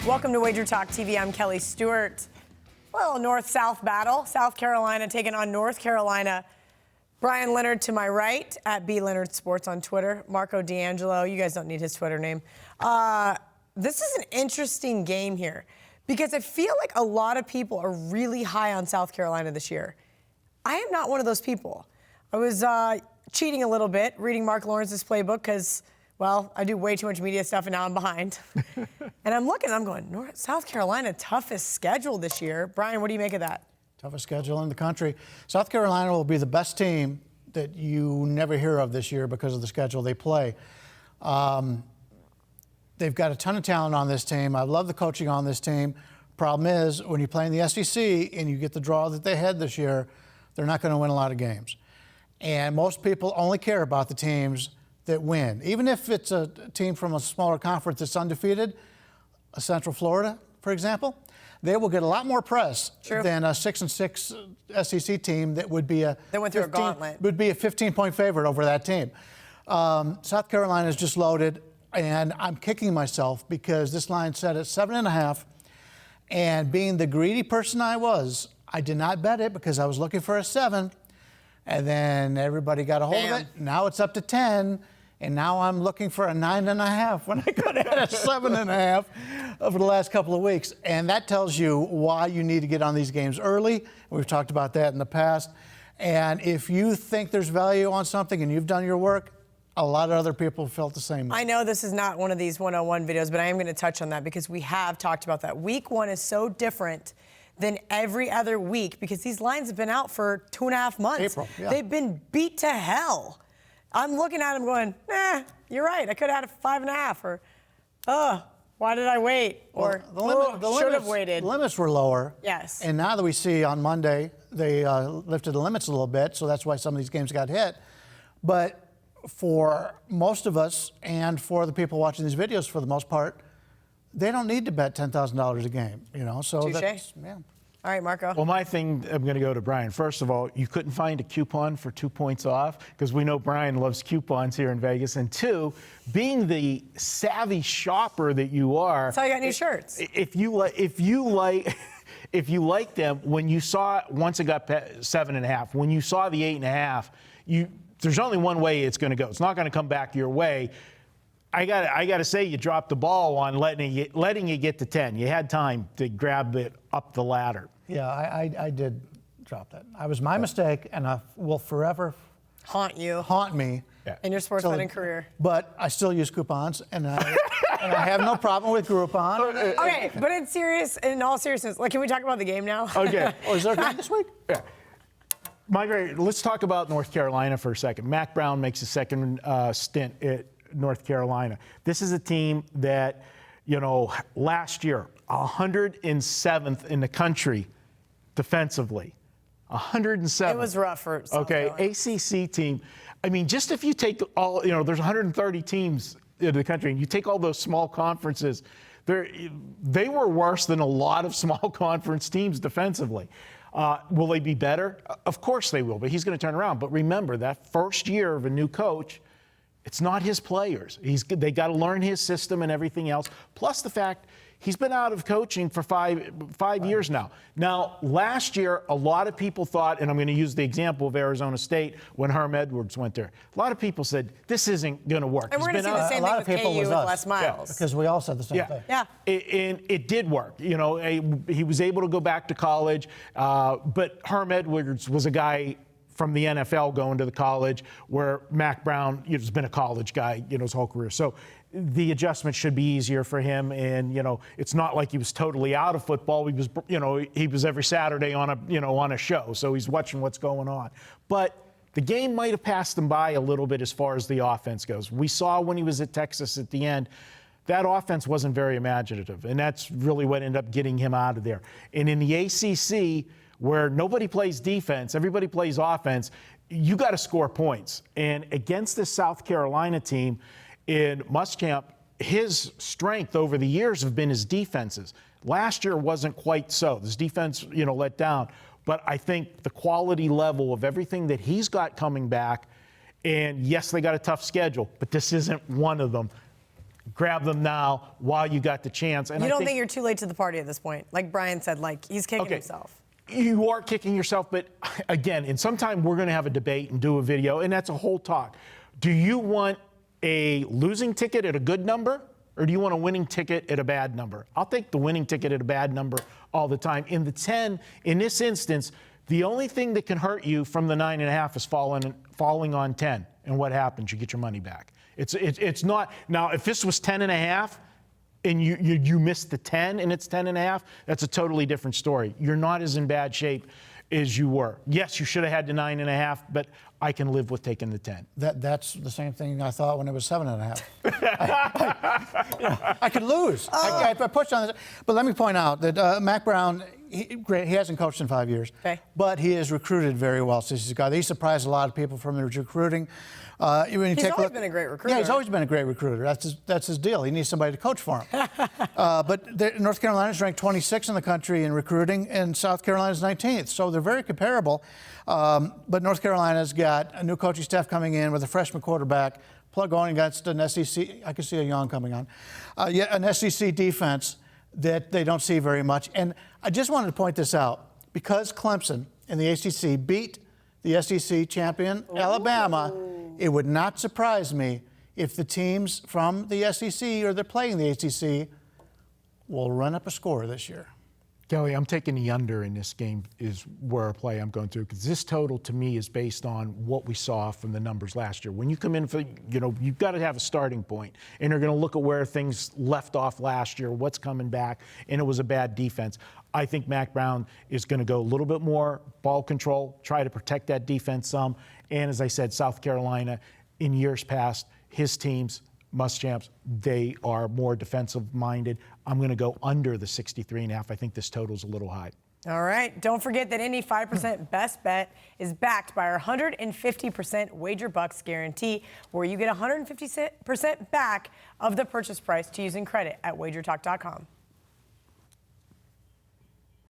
Welcome to Wager Talk TV. I'm Kelly Stewart. Well, North-South battle. South Carolina taking on North Carolina. Brian Leonard to my right, at B Leonard Sports on Twitter. Marco D'Angelo, you guys don't need his Twitter name. This is an interesting game here because I feel like a lot of people are really high on South Carolina this year. I am not one of those people. I was cheating a little bit, reading Mark Lawrence's playbook because, well, I do way too much media stuff and now I'm behind. And I'm looking, I'm going, South Carolina, toughest schedule this year. Brian, what do you make of that? Toughest schedule in the country. South Carolina will be the best team that you never hear of this year because of the schedule they play. They've got a ton of talent on this team. I love the coaching on this team. Problem is, when you play in the SEC and you get the draw that they had this year, they're not going to win a lot of games. And most people only care about the teams that win. Even if it's a team from a smaller conference that's undefeated, Central Florida, for example, they will get a lot more press than a 6-6 SEC team that would be a 15-point favorite over that team. South Carolina is just loaded, and I'm kicking myself because this line set at 7.5, and being the greedy person I was, I did not bet it because I was looking for a 7, and then everybody got a hold of it. Now it's up to 10. And now I'm looking for a 9.5 when I could have had a 7.5 over the last couple of weeks. And that tells you why you need to get on these games early. We've talked about that in the past. And if you think there's value on something and you've done your work, a lot of other people felt the same way. I know this is not one of these 101 videos, but I am going to touch on that because we have talked about that. Week 1 is so different than every other week because these lines have been out for 2.5 months. April, yeah. They've been beat to hell. I'm looking at them going, you're right. I could have had a 5.5 or, why did I wait? Or should have waited. The limits were lower. Yes. And now that we see on Monday, they lifted the limits a little bit, so that's why some of these games got hit. But for most of us and for the people watching these videos, for the most part, they don't need to bet $10,000 a game, you know. So that's, yeah. All right, Marco. Well, my thing, I'm going to go to Brian. First of all, you couldn't find a coupon for 2 points off because we know Brian loves coupons here in Vegas. And 2, being the savvy shopper that you are. That's how you got new shirts. If you like them, when you saw once it got 7.5, when you saw the 8.5, there's only one way it's going to go. It's not going to come back your way. I got to say, you dropped the ball on letting it get to 10. You had time to grab it up the ladder. Yeah, I did drop that. It was my mistake, and I will forever haunt me in your sports betting career. But I still use coupons, and I have no problem with Groupon. Okay, but in all seriousness, can we talk about the game now? Okay. Oh, is there a game this week? Yeah. Let's talk about North Carolina for a second. Mack Brown makes a second stint at North Carolina. This is a team that, last year, 107th in the country defensively. 107th. It was rough for South Carolina. ACC team. I mean, just if you take all, there's 130 teams in the country, and you take all those small conferences, they were worse than a lot of small conference teams defensively. Will they be better? Of course they will, but he's going to turn around. But remember, that first year of a new coach, it's not his players. They got to learn his system and everything else. Plus the fact he's been out of coaching for five years now. Now, last year, a lot of people thought, and I'm going to use the example of Arizona State when Herm Edwards went there. A lot of people said, this isn't going to work. And we're going to see the same thing with KU with Les Miles. Because we all said the same thing. Yeah. And it did work. He was able to go back to college, but Herm Edwards was a guy from the NFL going to the college, where Mack Brown has been a college guy, his whole career. So the adjustment should be easier for him. And, it's not like he was totally out of football. He was every Saturday on a show. So he's watching what's going on. But the game might have passed him by a little bit as far as the offense goes. We saw when he was at Texas at the end, that offense wasn't very imaginative. And that's really what ended up getting him out of there. And in the ACC, where nobody plays defense, everybody plays offense, you got to score points. And against this South Carolina team in Muschamp, his strength over the years have been his defenses. Last year wasn't quite so. His defense, let down. But I think the quality level of everything that he's got coming back, and yes, they got a tough schedule, but this isn't one of them. grab them now while you got the chance. And You don't think you're too late to the party at this point? Like Brian said, like he's kicking himself. You are kicking yourself, but again, in some time we're going to have a debate and do a video, and that's a whole talk. Do you want a losing ticket at a good number, or do you want a winning ticket at a bad number? I'll take the winning ticket at a bad number all the time. In the 10, in this instance, the only thing that can hurt you from the 9.5 is falling on 10. And what happens? You get your money back. It's not. Now, if this was 10.5 and you missed the 10 and it's 10.5, that's a totally different story. You're not as in bad shape as you were. Yes, you should have had the 9.5, but I can live with taking the 10. That's the same thing I thought when it was 7.5. I could lose. I pushed on this. But let me point out that Mack Brown, he hasn't coached in 5 years, but he has recruited very well since he's got. He surprised a lot of people from his recruiting. He's always been a great recruiter. Yeah, he's always been a great recruiter. That's his deal. He needs somebody to coach for him. But North Carolina's ranked 26th in the country in recruiting, and South Carolina's 19th. So they're very comparable. But North Carolina's got a new coaching staff coming in with a freshman quarterback, going against an SEC. I can see a yawn coming on. Yet an SEC defense that they don't see very much. And I just wanted to point this out. Because Clemson in the ACC beat the SEC champion, Alabama, it would not surprise me if the teams from the SEC or they're playing the ACC will run up a score this year. Kelly, I'm taking the under in this game is where a play I'm going to, because this total to me is based on what we saw from the numbers last year. When you come in for, you've got to have a starting point, and you're going to look at where things left off last year, what's coming back, and it was a bad defense. I think Mack Brown is going to go a little bit more ball control, try to protect that defense some. And as I said, South Carolina, in years past, his teams, Muschamps, they are more defensive-minded. I'm going to go under the 63.5. I think this total's a little high. All right. Don't forget that any 5% best bet is backed by our 150% wager bucks guarantee, where you get 150% back of the purchase price to using credit at wagertalk.com.